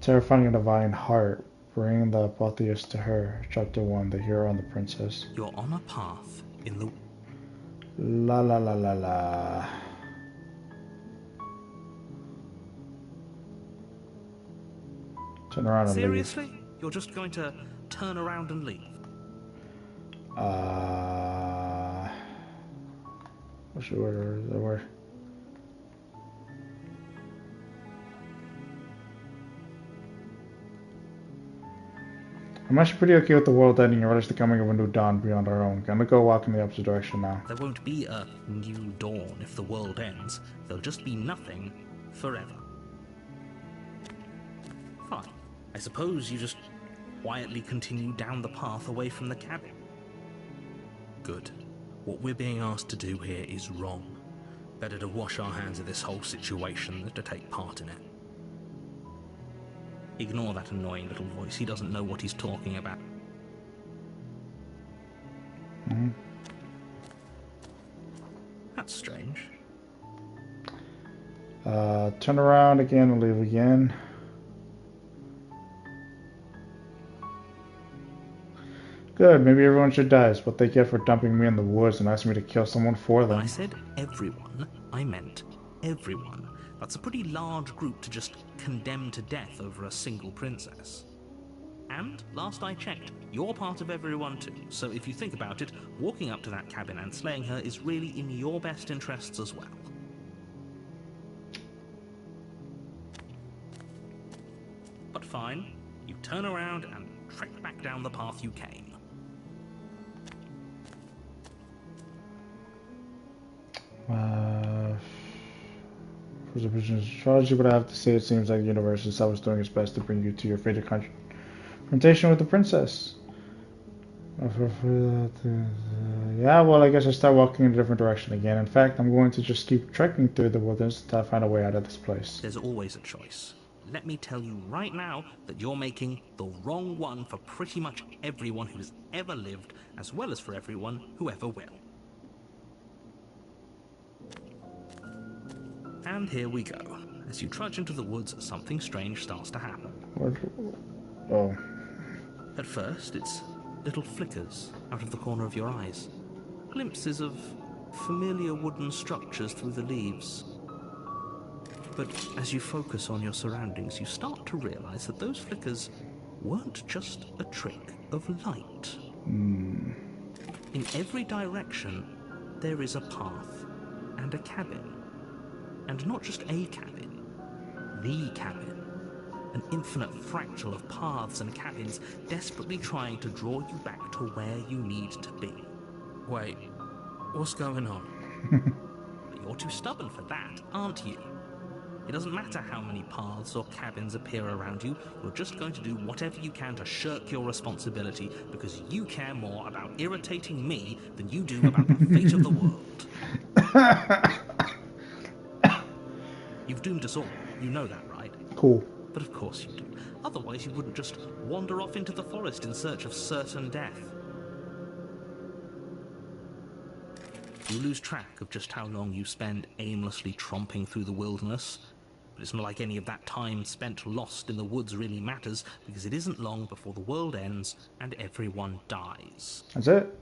Terrifying divine heart. Bring the apotheosis to her. Chapter 1. The hero and the princess. You're on a path in the... La la la la la. Turn around and leave. Seriously? You're just going to turn around and leave? What's the word? The word? I'm actually pretty okay with the world ending and relish the coming of a new dawn beyond our own. Gonna go walk in the opposite direction now. There won't be a new dawn if the world ends. There'll just be nothing forever. Fine. I suppose you just quietly continue down the path away from the cabin. Good. What we're being asked to do here is wrong. Better to wash our hands of this whole situation than to take part in it. Ignore that annoying little voice. He doesn't know what he's talking about. That's strange. Turn around again and leave again. Good, maybe everyone should die. It's what they get for dumping me in the woods and asking me to kill someone for them. When I said everyone, I meant everyone. That's a pretty large group to just condemn to death over a single princess. And, last I checked, you're part of everyone too, so if you think about it, walking up to that cabin and slaying her is really in your best interests as well. But fine, you turn around and trek back down the path you came. For the business astrology, but I have to say it seems like the universe itself is doing its best to bring you to your fated confrontation with the princess. Yeah, well, I guess I start walking in a different direction again. In fact, I'm going to just keep trekking through the wilderness until I find a way out of this place. There's always a choice. Let me tell you right now that you're making the wrong one for pretty much everyone who's ever lived, as well as for everyone who ever will. And here we go. As you trudge into the woods, something strange starts to happen. What? Oh. At first, it's little flickers out of the corner of your eyes. Glimpses of familiar wooden structures through the leaves. But as you focus on your surroundings, you start to realize that those flickers weren't just a trick of light. In every direction, there is a path and a cabin. And not just a cabin, the cabin. An infinite fractal of paths and cabins desperately trying to draw you back to where you need to be. Wait, what's going on? You're too stubborn for that, aren't you? It doesn't matter how many paths or cabins appear around you, you're just going to do whatever you can to shirk your responsibility because you care more about irritating me than you do about the fate of the world. You've doomed us all. You know that, right? Cool. But of course you do. Otherwise you wouldn't just wander off into the forest in search of certain death. You lose track of just how long you spend aimlessly tromping through the wilderness. But it's not like any of that time spent lost in the woods really matters, because it isn't long before the world ends and everyone dies. That's it?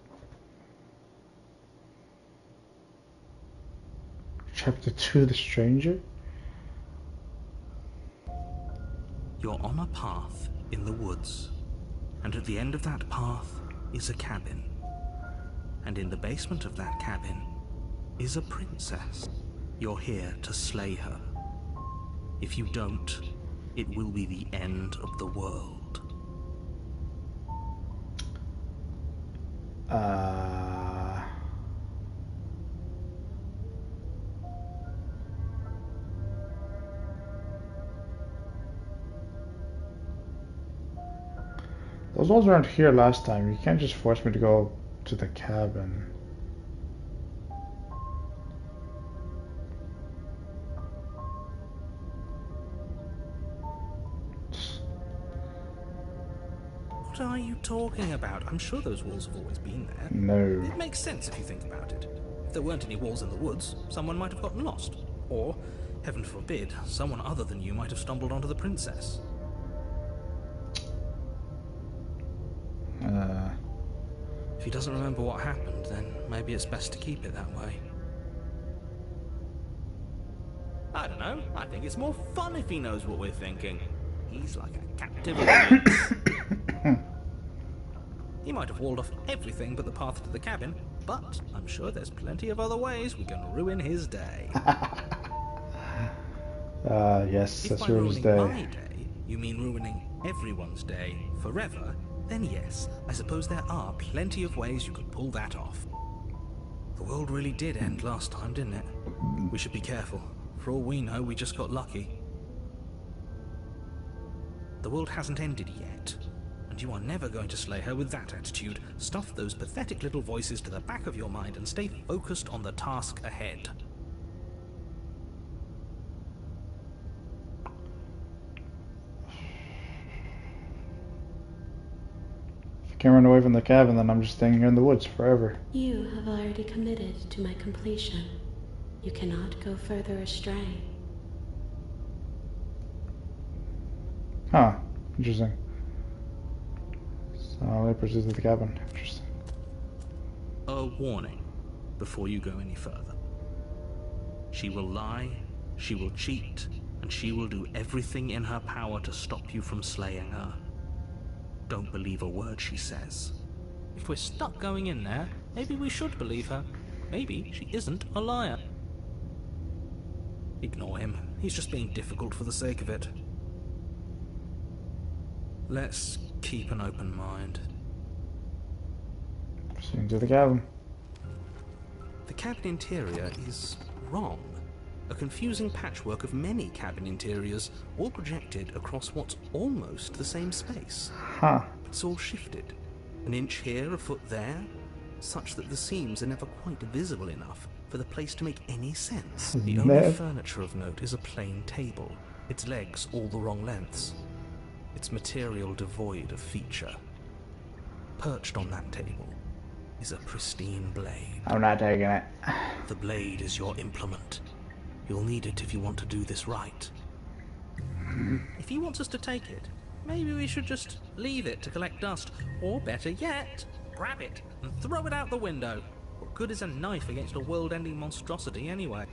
Chapter 2, The Stranger? You're on a path in the woods, and at the end of that path is a cabin. And in the basement of that cabin is a princess. You're here to slay her. If you don't, it will be the end of the world. Those walls weren't here last time. You can't just force me to go to the cabin. What are you talking about? I'm sure those walls have always been there. No. It makes sense if you think about it. If there weren't any walls in the woods, someone might have gotten lost. Or, heaven forbid, someone other than you might have stumbled onto the princess. If he doesn't remember what happened, then maybe it's best to keep it that way. I don't know. I think it's more fun if he knows what we're thinking. He's like a captive audience. He might have walled off everything but the path to the cabin, but I'm sure there's plenty of other ways we can ruin his day. Yes, If that's by yours ruining my day. day, you mean ruining everyone's day forever, then yes, I suppose there are plenty of ways you could pull that off. The world really did end last time, didn't it? We should be careful. For all we know, we just got lucky. The world hasn't ended yet, and you are never going to slay her with that attitude. Stuff those pathetic little voices to the back of your mind and stay focused on the task ahead. If I can't run away from the cabin, then I'm just staying here in the woods forever. You have already committed to my completion. You cannot go further astray. Huh. Interesting. So I proceed to the cabin. Interesting. A warning before you go any further. She will lie, she will cheat, and she will do everything in her power to stop you from slaying her. Don't believe a word she says. If we're stuck going in there, maybe we should believe her. Maybe she isn't a liar. Ignore him. He's just being difficult for the sake of it. Let's keep an open mind. Proceeding to the cabin. The cabin interior is wrong. A confusing patchwork of many cabin interiors, all projected across what's almost the same space. Huh. It's all shifted. An inch here, a foot there, such that the seams are never quite visible enough for the place to make any sense. The only furniture of note is a plain table, its legs all the wrong lengths, its material devoid of feature. Perched on that table is a pristine blade. I'm not taking it. The blade is your implement. You'll need it if you want to do this right. If he wants us to take it, maybe we should just leave it to collect dust. Or better yet, grab it and throw it out the window. What good is a knife against a world-ending monstrosity anyway?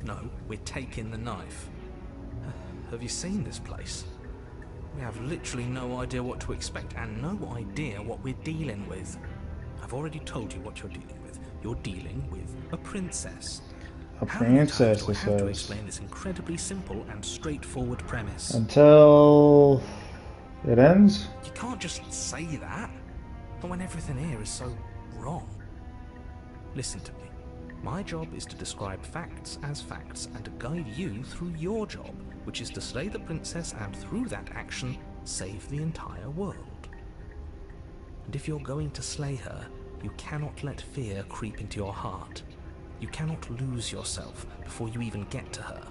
No, we're taking the knife. Have you seen this place? We have literally no idea what to expect and no idea what we're dealing with. I've already told you what you're dealing with. You're dealing with a princess. A How many times princess, do I it have to says. explain this incredibly simple and straightforward premise? Until it ends? You can't just say that. Not when everything here is so wrong. Listen to me. My job is to describe facts as facts and to guide you through your job, which is to slay the princess and through that action, save the entire world. And if you're going to slay her, you cannot let fear creep into your heart. You cannot lose yourself before you even get to her.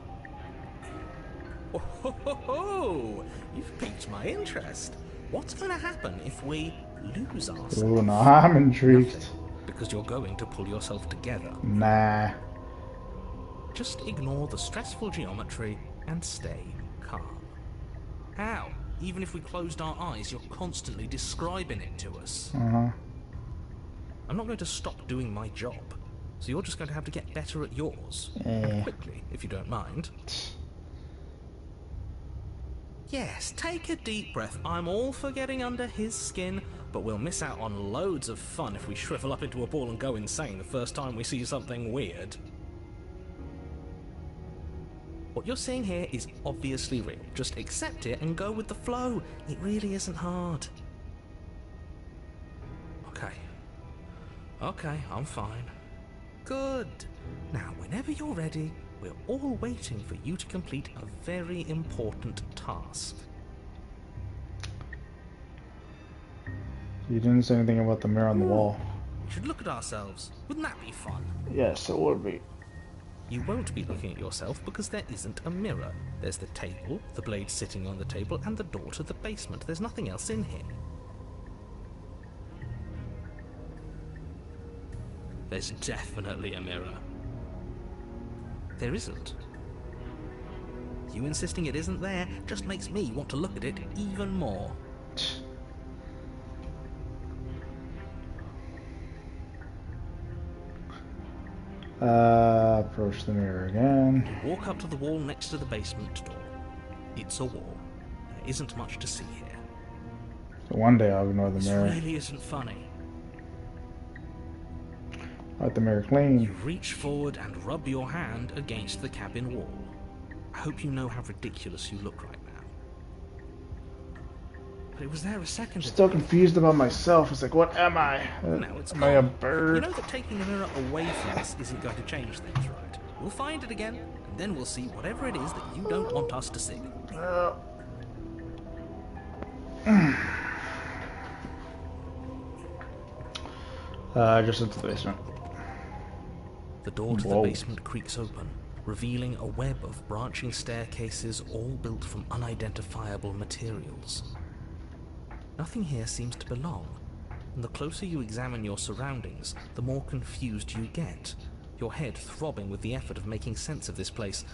Oh, ho, ho, ho. You've piqued my interest. What's going to happen if we lose ourselves? Oh no, I'm intrigued. Nothing, because you're going to pull yourself together. Nah. Just ignore the stressful geometry and stay calm. How? Even if we closed our eyes, you're constantly describing it to us. I'm not going to stop doing my job, so you're just going to have to get better at yours. Eh. And quickly, if you don't mind. Yes, take a deep breath. I'm all for getting under his skin, but we'll miss out on loads of fun if we shrivel up into a ball and go insane the first time we see something weird. What you're seeing here is obviously real. Just accept it and go with the flow. It really isn't hard. Okay, I'm fine. Good. Now, whenever you're ready, we're all waiting for you to complete a very important task. You didn't say anything about the mirror on the wall. We should look at ourselves. Wouldn't that be fun? Yes, it would be. You won't be looking at yourself because there isn't a mirror. There's the table, the blade sitting on the table, and the door to the basement. There's nothing else in here. There's definitely a mirror. There isn't. You insisting it isn't there just makes me want to look at it even more. Approach the mirror again. You walk up to the wall next to the basement door. It's a wall. There isn't much to see here. So one day I'll ignore the This mirror. really isn't funny. Wipe the mirror clean. You reach forward and rub your hand against the cabin wall. I hope you know how ridiculous you look right now. But it was there a second ago. Still confused about myself. It's like, what am I? Now it's Am I a gone. bird? You know that taking the mirror away from us isn't going to change things, right? We'll find it again, and then we'll see whatever it is that you don't want us to see. Just into the basement. The door to Whoa. the basement creaks open, revealing a web of branching staircases all built from unidentifiable materials. Nothing here seems to belong, and the closer you examine your surroundings, the more confused you get, your head throbbing with the effort of making sense of this place.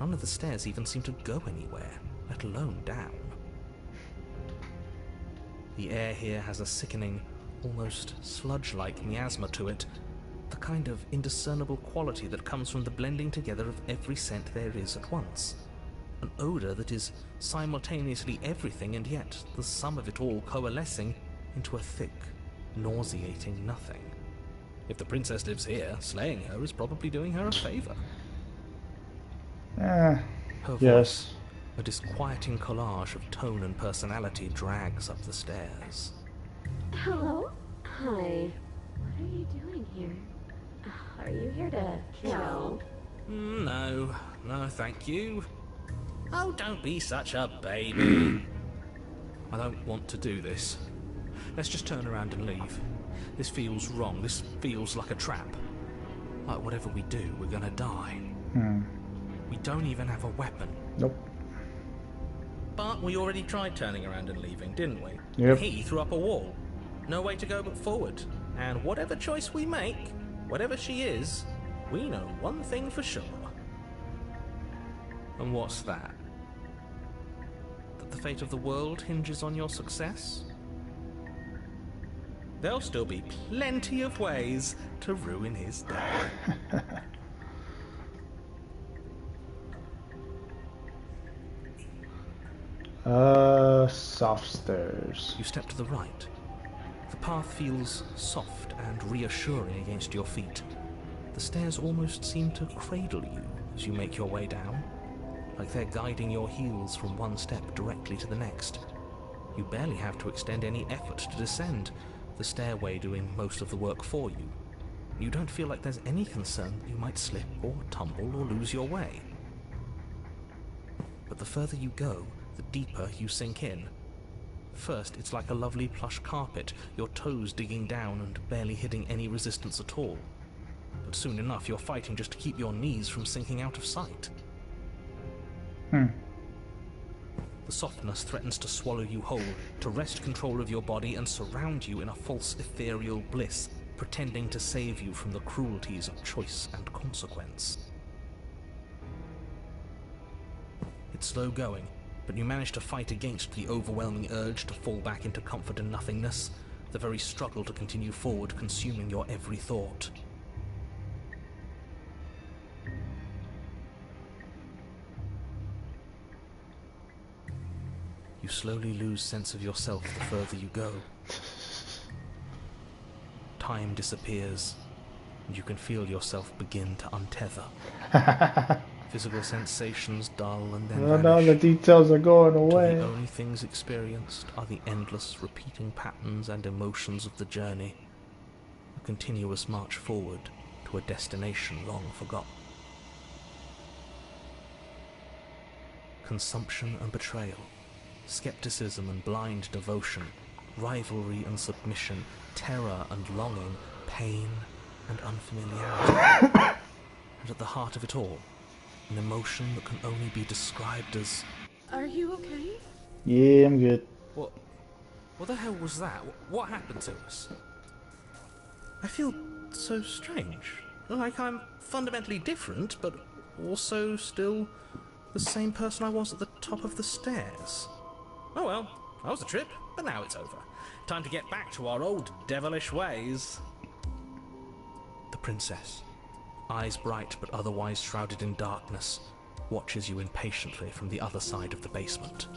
None of the stairs even seem to go anywhere, let alone down. The air here has a sickening, almost sludge-like miasma to it, the kind of indiscernible quality that comes from the blending together of every scent there is at once. An odor that is simultaneously everything and yet the sum of it all coalescing into a thick, nauseating nothing. If the princess lives here, slaying her is probably doing her a favor. Her voice, Yes. a disquieting collage of tone and personality, drags up the stairs. Hello? Hi. What are you doing here? Are you here to kill? No, thank you. Oh, don't be such a baby. I don't want to do this. Let's just turn around and leave. This feels wrong. This feels like a trap. Like whatever we do, we're gonna die. We don't even have a weapon. Nope. But we already tried turning around and leaving, didn't we? Yep. He threw up a wall. No way to go but forward. And whatever choice we make, whatever she is, we know one thing for sure. And what's that? That the fate of the world hinges on your success? There'll still be plenty of ways to ruin his day. Soft stairs. You step to the right. The path feels soft and reassuring against your feet. The stairs almost seem to cradle you as you make your way down, like they're guiding your heels from one step directly to the next. You barely have to extend any effort to descend, the stairway doing most of the work for you. You don't feel like there's any concern that you might slip or tumble or lose your way. But the further you go, the deeper you sink in. First, it's like a lovely plush carpet, your toes digging down and barely hitting any resistance at all. But soon enough, you're fighting just to keep your knees from sinking out of sight. The softness threatens to swallow you whole, to wrest control of your body and surround you in a false ethereal bliss, pretending to save you from the cruelties of choice and consequence. It's slow going, but you manage to fight against the overwhelming urge to fall back into comfort and nothingness, the very struggle to continue forward consuming your every thought. You slowly lose sense of yourself the further you go. Time disappears, and you can feel yourself begin to untether. Physical sensations dull and then Oh no, the vanish. details are going Until away. the only things experienced are the endless, repeating patterns and emotions of the journey, a continuous march forward to a destination long forgotten. Consumption and betrayal, skepticism and blind devotion, rivalry and submission, terror and longing, pain and unfamiliarity. And at the heart of it all, an emotion that can only be described as... Are you okay? Yeah, I'm good. What the hell was that? What happened to us? I feel so strange. Like I'm fundamentally different, but also still the same person I was at the top of the stairs. Oh well, that was a trip, but now it's over. Time to get back to our old devilish ways. The princess. eyes bright but otherwise shrouded in darkness, watches you impatiently from the other side of the basement.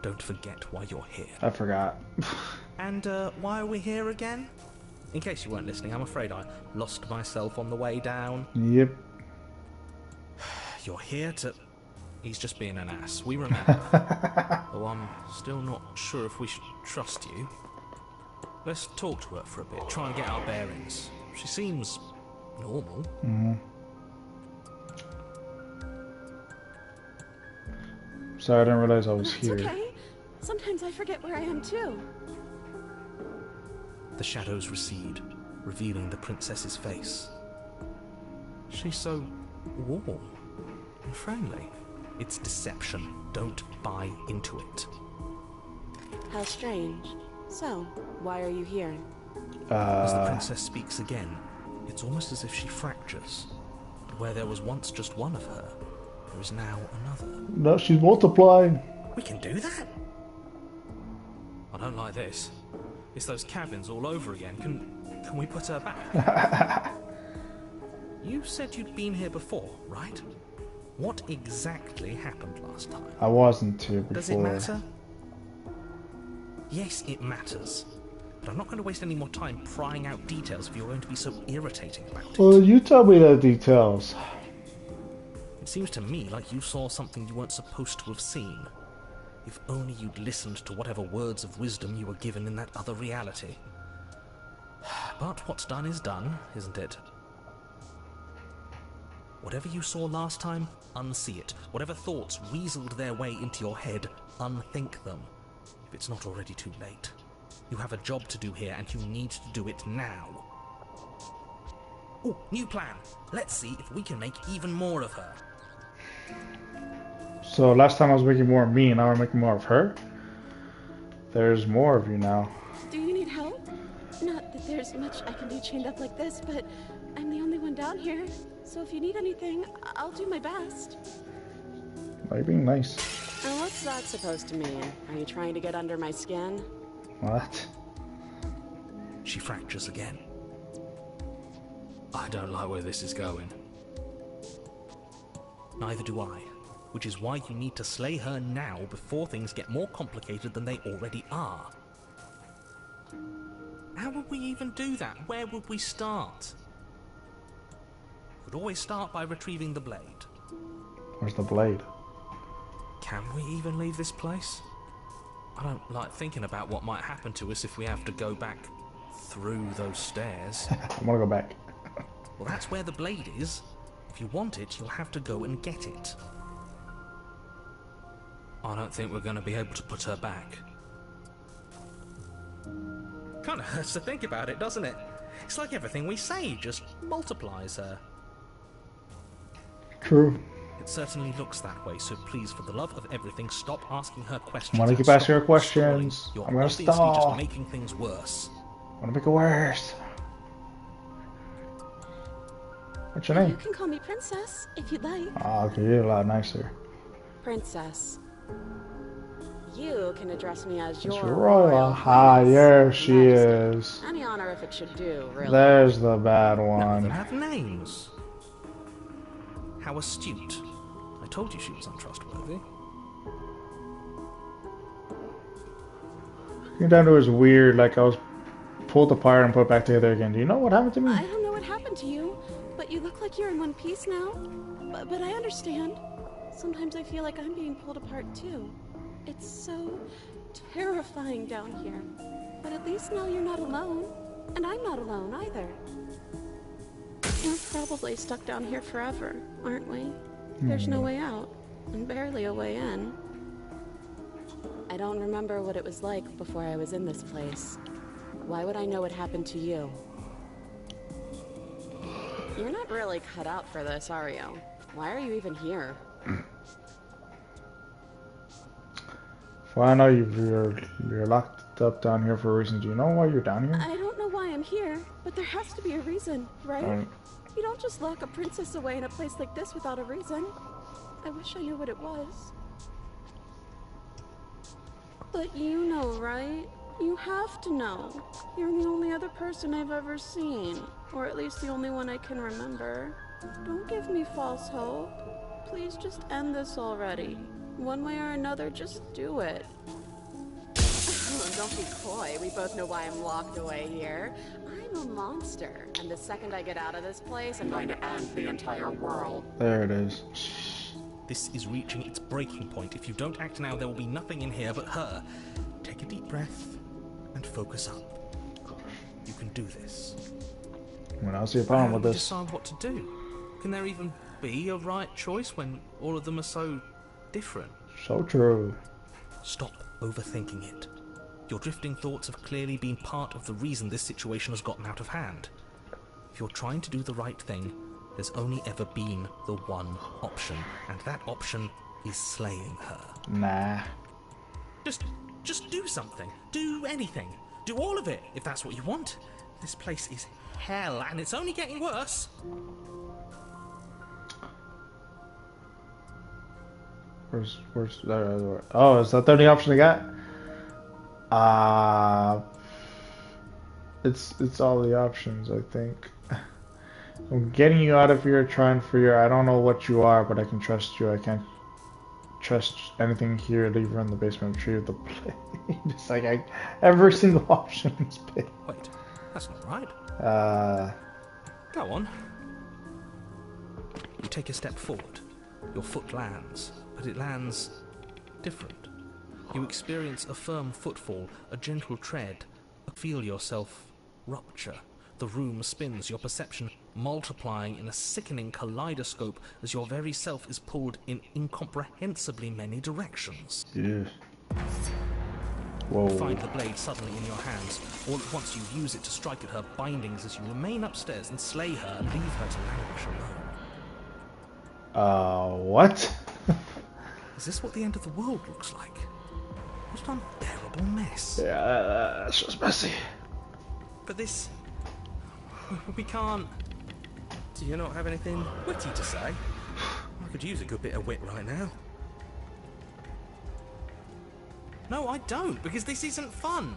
Don't forget why you're here. I forgot. And why are we here again? In case you weren't listening, I'm afraid I lost myself on the way down. Yep. You're here to... He's just being an ass. We remember. Though I'm still not sure if we should trust you. Let's talk to her for a bit, try and get our bearings. She seems normal. Sorry, I didn't realize I was That's here. okay. Sometimes I forget where I am too. The shadows recede, revealing the princess's face. She's so warm and friendly. It's deception. Don't buy into it. How strange. So, why are you here? As the princess speaks again, it's almost as if she fractures. And where there was once just one of her, there is now another. No, she's multiplying. We can do that? I don't like this. It's those cabins all over again. Can we put her back? You said you'd been here before, right? What exactly happened last time? I wasn't here before. Does it matter? Yes, it matters. But I'm not going to waste any more time prying out details if you're going to be so irritating about it. Well, you tell me the details. It seems to me like you saw something you weren't supposed to have seen. If only you'd listened to whatever words of wisdom you were given in that other reality. But what's done is done, isn't it? Whatever you saw last time, unsee it. Whatever thoughts weaseled their way into your head, unthink them. If it's not already too late. You have a job to do here, and you need to do it now. Oh, new plan. Let's see if we can make even more of her. So last time I was making more of me, and now we're making more of her? There's more of you now. Do you need help? Not that there's much I can do chained up like this, but I'm the only one down here. So if you need anything, I'll do my best. Why are you being nice? And what's that supposed to mean? Are you trying to get under my skin? What? She fractures again. I don't like where this is going. Neither do I. Which is why you need to slay her now before things get more complicated than they already are. How would we even do that? Where would we start? We'd always start by retrieving the blade. Where's the blade? Can we even leave this place? I don't like thinking about what might happen to us if we have to go back through those stairs. I want to go back. Well, that's where the blade is. If you want it, you'll have to go and get it. I don't think we're going to be able to put her back. Kind of hurts to think about it, doesn't it? It's like everything we say just multiplies her. True. It certainly looks that way, so please, for the love of everything, stop asking her questions. I want to and keep asking her stop questions. stalling. You're I'm going to obviously stall. just making things worse. I want to make it worse. What's your You name? can call me Princess, if you'd like. Oh, okay, you're a lot nicer. Princess. You can address me as It's your Royal. Ah, Highness. there she Majesty. is. Any honor if it should do, really. There's the bad None of them one. have names. How astute. I told you she was untrustworthy. Came down to is weird, like I was pulled apart and put back together again. Do you know what happened to me? I don't know what happened to you, but you look like you're in one piece now. But I understand. Sometimes I feel like I'm being pulled apart too. It's so terrifying down here. But at least now you're not alone. And I'm not alone either. We're probably stuck down here forever, aren't we? There's no way out, and barely a way in. I don't remember what it was like before I was in this place. Why would I know what happened to you? You're not really cut out for this, are you? Why are you even here? Well, I know you're locked up down here for a reason. Do you know why you're down here? I don't know why I'm here, but there has to be a reason, right? Right. You don't just lock a princess away in a place like this without a reason. I wish I knew what it was. But you know, right? You have to know. You're the only other person I've ever seen. Or at least the only one I can remember. Don't give me false hope. Please just end this already. One way or another, just do it. Don't be coy. We both know why I'm locked away here. I'm a monster, and the second I get out of this place, I'm going to end the entire world. There it is. This is reaching its breaking point. If you don't act now, there will be nothing in here but her. Take a deep breath and focus up. You can do this. I don't see a problem How with do we this. decide what to do? Can there even be a right choice when all of them are so different? So true. Stop overthinking it. Your drifting thoughts have clearly been part of the reason this situation has gotten out of hand. If you're trying to do the right thing, there's only ever been the one option, and that option is slaying her. Nah. Just do something. Do anything. Do all of it, if that's what you want. This place is hell, and it's only getting worse. Where's oh, is that the only option I got? It's all the options, I think. I'm getting you out of here, trying for your. I don't know what you are, but I can trust you. I can't trust anything here. Leave her in the basement. Retrieve the plate. Just like every single option is big. Wait, that's not right. Go on. You take a step forward. Your foot lands, but it lands different. You experience a firm footfall, a gentle tread, feel yourself rupture. The room spins, your perception multiplying in a sickening kaleidoscope as your very self is pulled in incomprehensibly many directions. Yeah. Whoa. You find the blade suddenly in your hands. All at once you use it to strike at her bindings as you remain upstairs and slay her and leave her to languish alone. What? Is this what the end of the world looks like? What an unbearable mess. Yeah, that's just messy. But this... we can't... Do you not have anything witty to say? I could use a good bit of wit right now. No, I don't, because this isn't fun.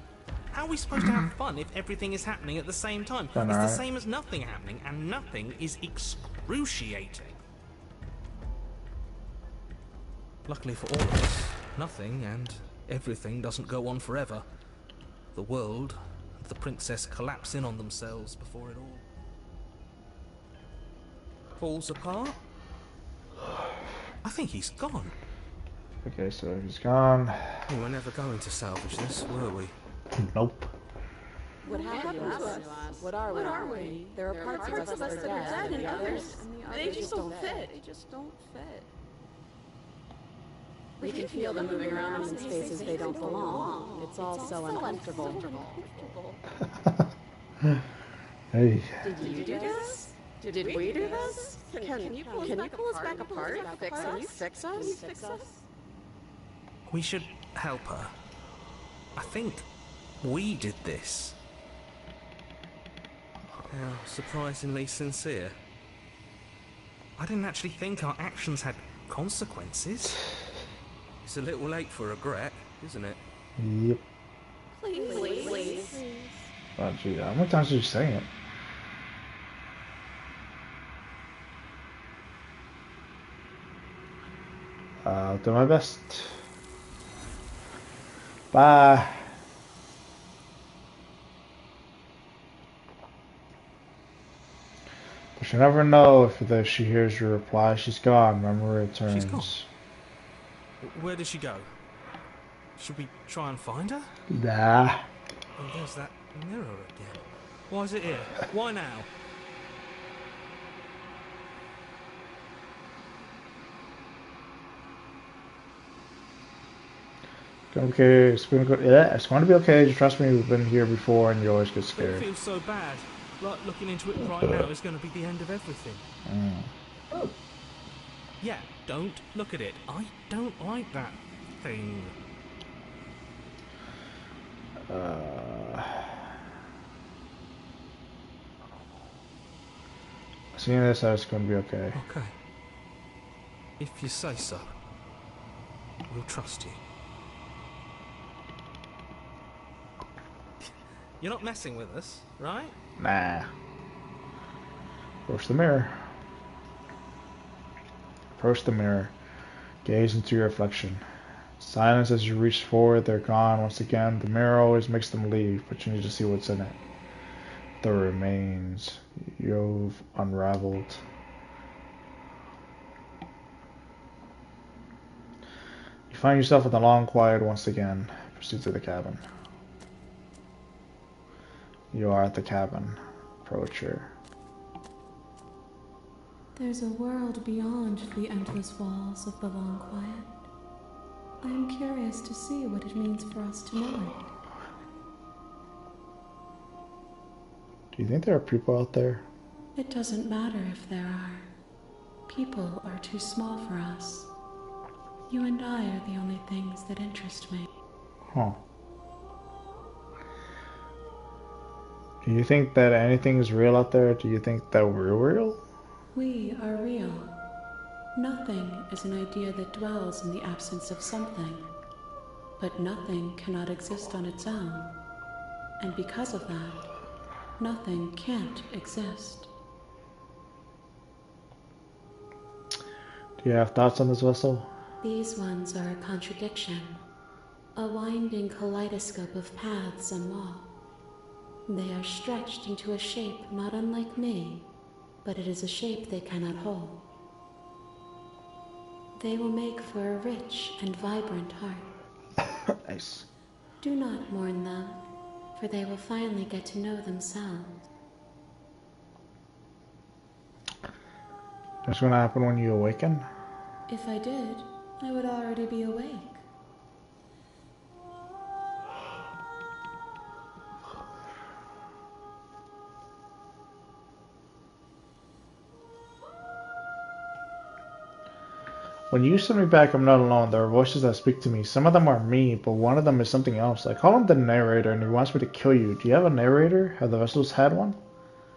How are we supposed to have fun if everything is happening at the same time? It's the same as nothing happening, and nothing is excruciating. Luckily for all of us, nothing and everything doesn't go on forever. The world and the princess collapse in on themselves before it all falls apart. I think he's gone. Okay, so he's gone. We were never going to salvage this, were we? Nope. What happened to us? What are we? There are parts of us that are dead, and the others, they just don't fit. They just don't fit. We can feel them moving around in spaces they don't belong. It's all so uncomfortable. Hey. Did you do this? Did we do this? Can you pull us back apart? Can you fix us? We should help her. I think we did this. How surprisingly sincere. I didn't actually think our actions had consequences. It's a little late for regret, isn't it? Yep. Please. Oh, gee, how many times did you say it? I'll do my best. Bye. But you never know if she hears your reply. She's gone. Memory returns. She's gone. Where did she go? Should we try and find her? Nah. Oh, there's that mirror again. Why is it here? Why now? Okay, it's gonna go. Yeah, it's going to be okay. Just trust me. We've been here before, and you always get It scared. feels so bad. Like looking into it right now is going to be the end of everything. Yeah, don't look at it. I don't like that thing. Seeing this, it's going to be okay. Okay. If you say so, we'll trust you. You're not messing with us, right? Nah. Approach the mirror. Approach the mirror. Gaze into your reflection. Silence as you reach forward, they're gone once again. The mirror always makes them leave, but you need to see what's in it. The remains you've unraveled. You find yourself in the long quiet once again. Proceed to the cabin. You are at the cabin. Approach her. There's a world beyond the endless walls of the long quiet. I am curious to see what it means for us to know it. Do you think there are people out there? It doesn't matter if there are. People are too small for us. You and I are the only things that interest me. Huh. Do you think that anything is real out there? Do you think that we're real? We are real. Nothing is an idea that dwells in the absence of something. But nothing cannot exist on its own. And because of that, nothing can't exist. Do you have thoughts on this vessel? These ones are a contradiction. A winding kaleidoscope of paths and walls. They are stretched into a shape not unlike me, but it is a shape they cannot hold. They will make for a rich and vibrant heart. Nice. Do not mourn them, for they will finally get to know themselves. That's gonna happen when you awaken? If I did, I would already be awake. When you send me back, I'm not alone. There are voices that speak to me. Some of them are me, but one of them is something else. I call him the narrator, and he wants me to kill you. Do you have a narrator? Have the vessels had one?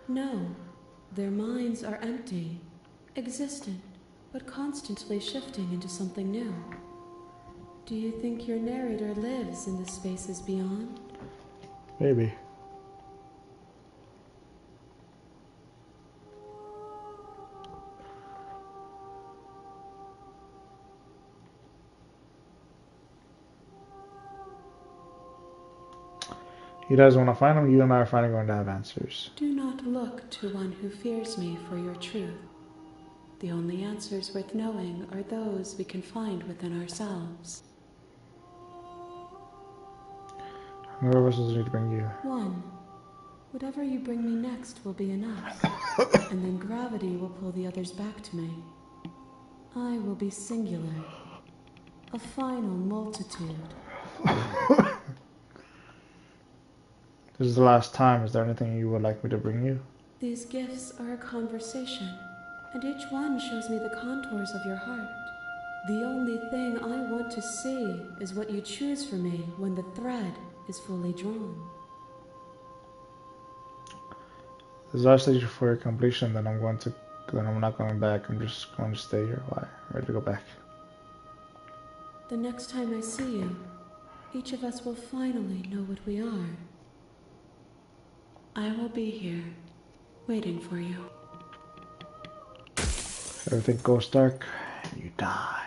No, their minds are empty, existent, but constantly shifting into something new. Do you think your narrator lives in the spaces beyond? Maybe. He doesn't want to find them. You and I are finally going to have answers. Do not look to one who fears me for your truth. The only answers worth knowing are those we can find within ourselves. How many vessels need to bring you? One. Whatever you bring me next will be enough. And then gravity will pull the others back to me. I will be singular. A final multitude. This is the last time. Is there anything you would like me to bring you? These gifts are a conversation, and each one shows me the contours of your heart. The only thing I want to see is what you choose for me when the thread is fully drawn. This is our stage for your completion. Then I'm not going back. I'm just going to stay here. Why? I'm ready to go back. The next time I see you, each of us will finally know what we are. I will be here, waiting for you. Everything goes dark, and you die.